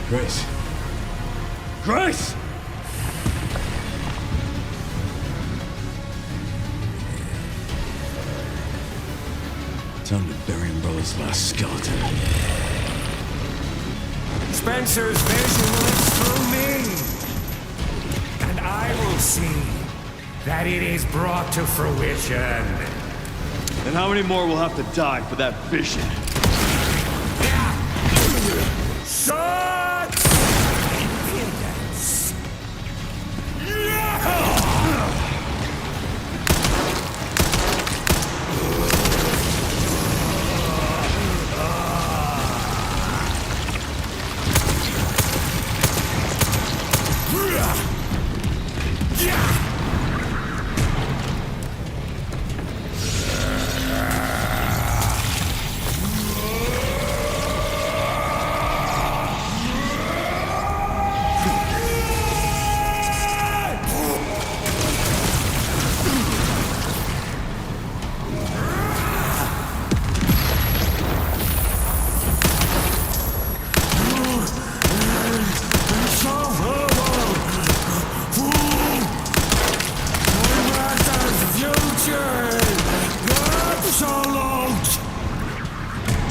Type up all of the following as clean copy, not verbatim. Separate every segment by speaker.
Speaker 1: Grace. Grace! Time to bury Umbrella's last skeleton.
Speaker 2: Spencer's vision lives through me. And I will see that it is brought to fruition.
Speaker 3: And how many more will have to die for that vision?
Speaker 2: Such impudence!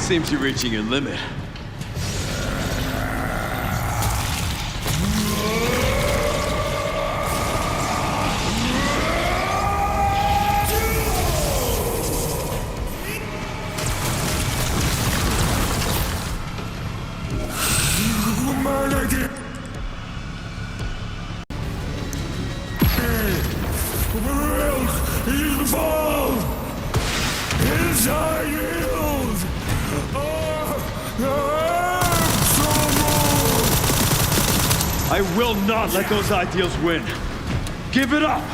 Speaker 3: Seems you're reaching your limit. I will not let those ideals win. Give it up!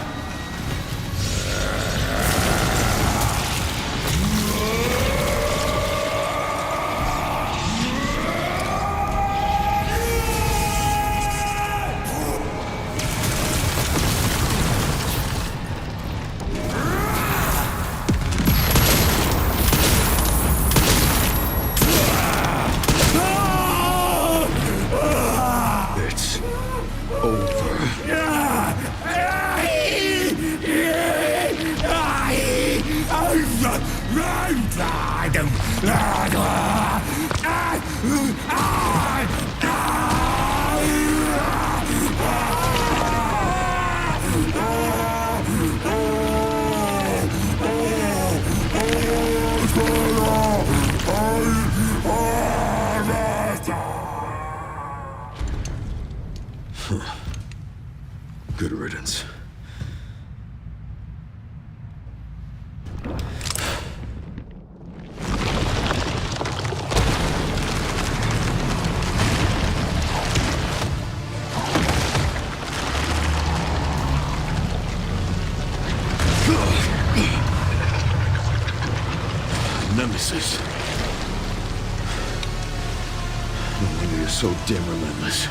Speaker 1: Good riddance. Nemesis. No wonder you're so damn relentless.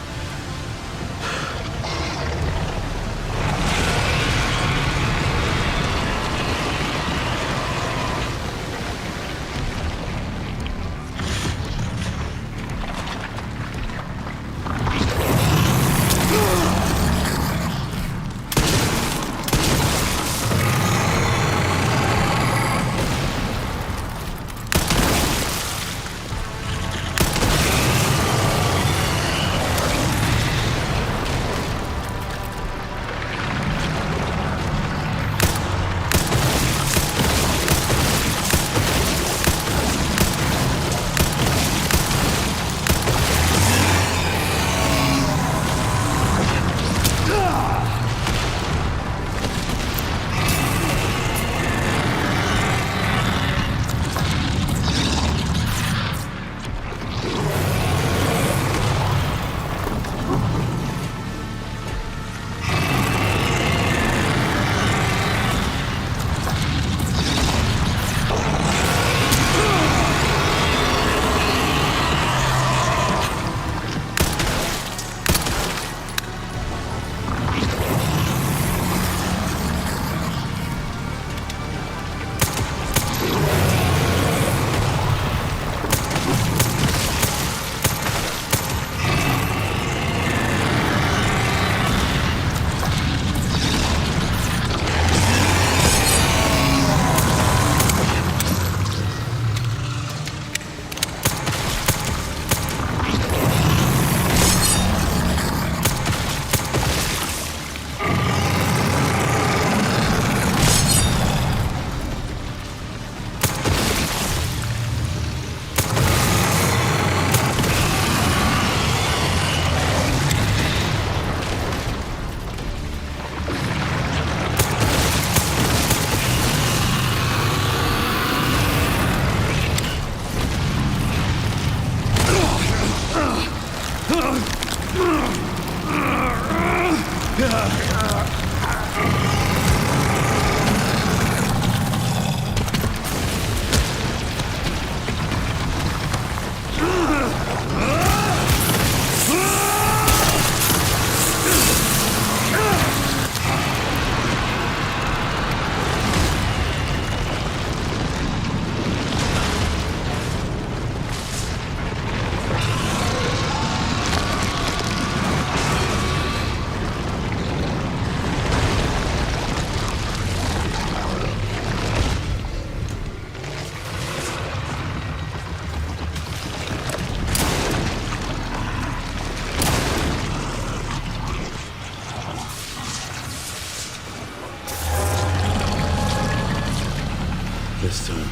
Speaker 1: This time,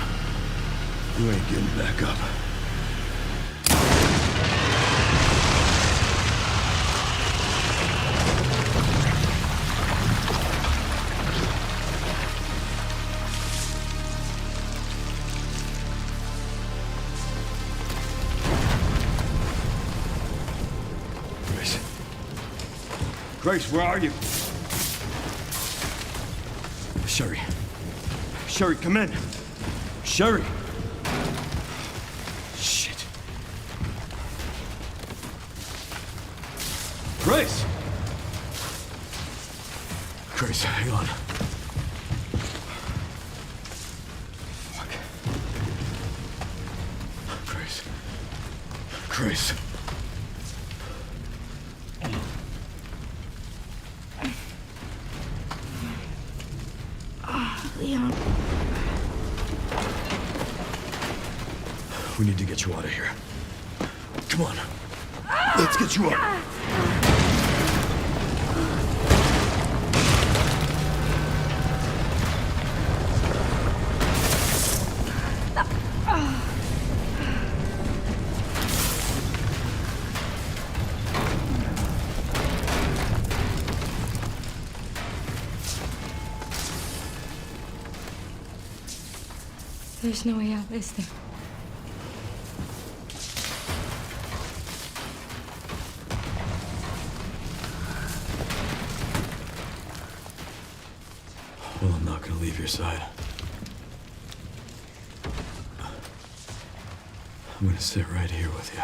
Speaker 1: you ain't getting back up.
Speaker 3: Grace, where are you?
Speaker 1: Sherry.
Speaker 3: Sherry, come in. Sherry.
Speaker 1: Shit.
Speaker 3: Grace!
Speaker 1: Grace, hang on. Fuck. Grace. Grace.
Speaker 4: Leon.
Speaker 1: We need to get you out of here. Come on. Let's get you up.
Speaker 4: There's no way out, is there?
Speaker 1: Well, I'm not gonna leave your side. I'm gonna sit right here with you.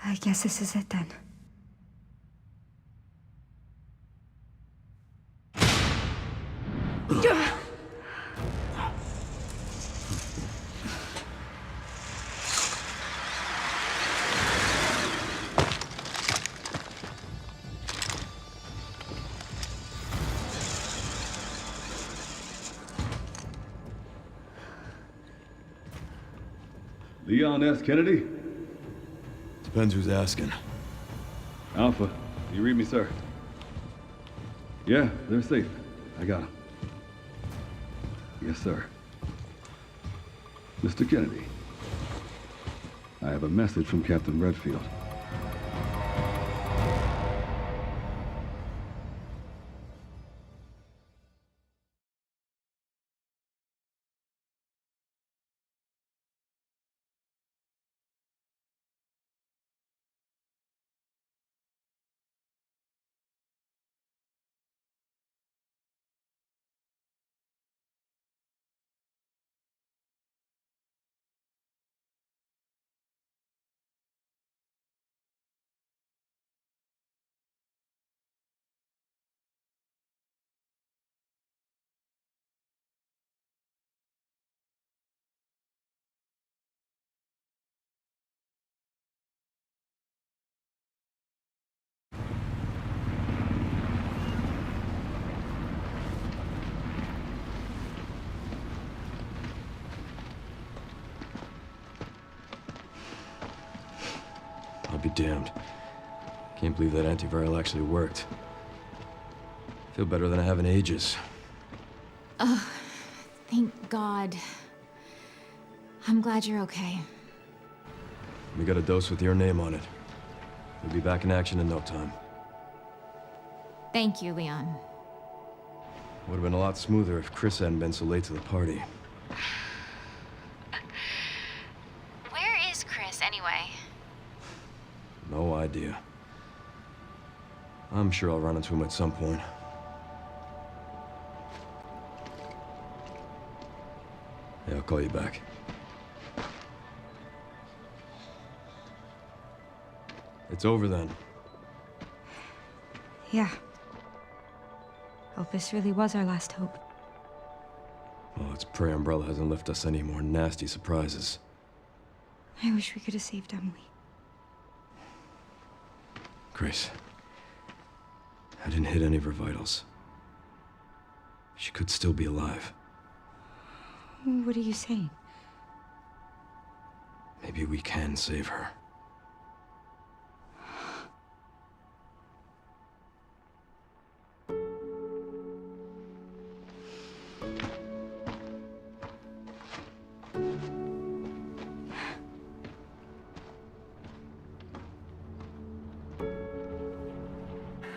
Speaker 4: I guess this is it then.
Speaker 3: Leon S. Kennedy?
Speaker 1: Depends who's asking.
Speaker 3: Alpha, you read me, sir? Yeah, they're safe. I got them. Yes, sir. Mr. Kennedy, I have a message from Captain Redfield.
Speaker 1: I'll be damned. Can't believe that antiviral actually worked. Feel better than I have in ages.
Speaker 5: Oh, thank God. I'm glad you're okay.
Speaker 1: We got a dose with your name on it. We'll be back in action in no time.
Speaker 5: Thank you, Leon.
Speaker 1: Would have been a lot smoother if Chris hadn't been so late to the party.
Speaker 5: Where is Chris, anyway?
Speaker 1: No idea. I'm sure I'll run into him at some point. Yeah, I'll call you back. It's over then.
Speaker 4: Yeah. Hope this really was our last hope.
Speaker 1: Well, let's pray Umbrella hasn't left us any more nasty surprises.
Speaker 4: I wish we could have saved Emily.
Speaker 1: Grace, I didn't hit any of her vitals. She could still be alive.
Speaker 4: What are you saying?
Speaker 1: Maybe we can save her.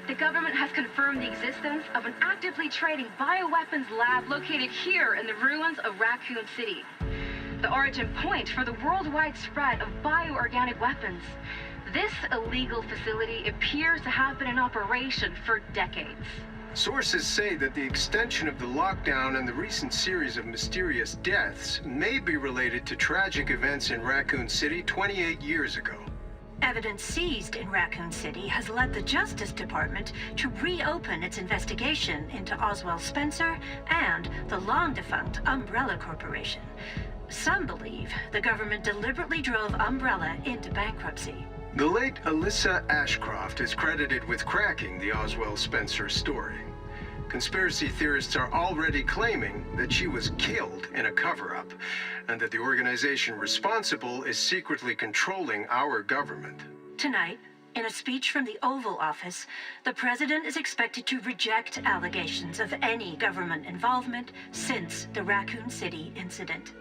Speaker 6: The government has confirmed the existence of an actively trading bioweapons lab located here in the ruins of Raccoon City. The origin point for the worldwide spread of bioorganic weapons. This illegal facility appears to have been in operation for decades.
Speaker 7: Sources say that the extension of the lockdown and the recent series of mysterious deaths may be related to tragic events in Raccoon City 28 years ago.
Speaker 8: Evidence seized in Raccoon City has led the Justice Department to reopen its investigation into Oswald Spencer and the long-defunct Umbrella Corporation. Some believe the government deliberately drove Umbrella into bankruptcy.
Speaker 7: The late Alyssa Ashcroft is credited with cracking the Oswald Spencer story. Conspiracy theorists are already claiming that she was killed in a cover-up, and that the organization responsible is secretly controlling our government.
Speaker 8: Tonight, in a speech from the Oval Office, the president is expected to reject allegations of any government involvement since the Raccoon City incident.